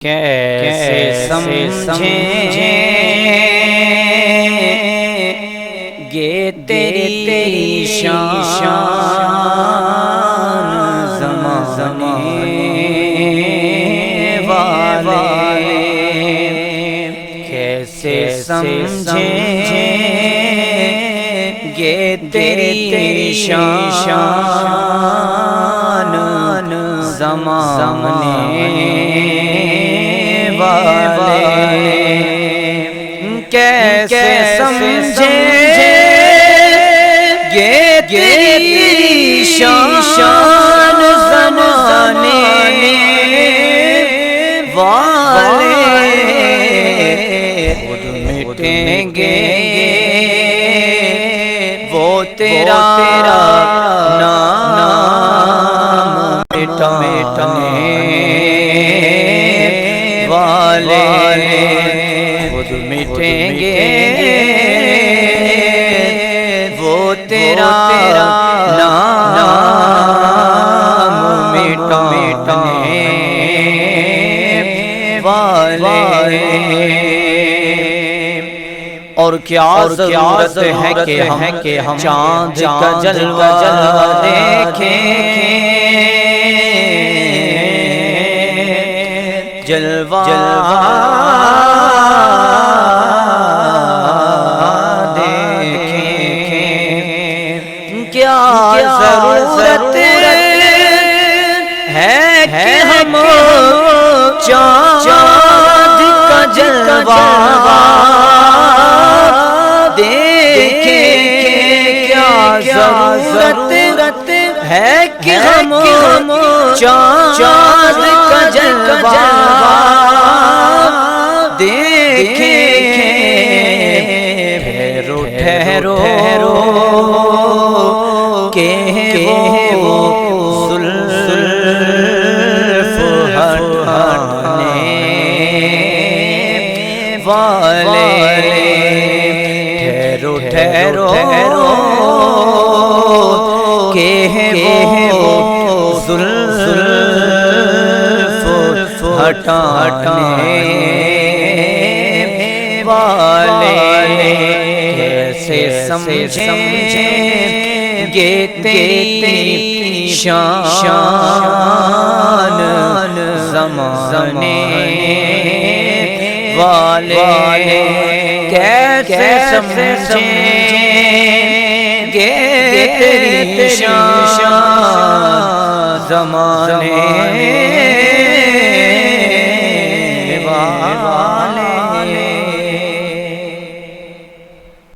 کیسے سمجھیں گے تیری شان زمانے والے، کیسے سمجھیں گے تیری شان زمانے والے، کیسے سمجھیں گے تیری شان زمانے والے، خود مٹیں گے وہ تیرا نام مٹانے والے، خود مٹیں گے وہ تیرا نام مٹانے والے۔ اور کیا ضرورت ہے کہ ہم چاند کا جلوہ دیکھیں، جلوہ دیکھیں، کیا ضرورت ہے کہ ہم چاند کا جلوہ دیکھیں، کیا ضرورت ہے کہ ہم چاند کا جلوہ دیکھیں، ٹھہرو کہ وہ زلف ہٹانے والے، ٹھہرو کہ وہ زلف ہٹانے والے، کیسے سمجھیں گے تیری شان زمانے والے، کیسے سمجھیں گے تیری شان زمانے والے۔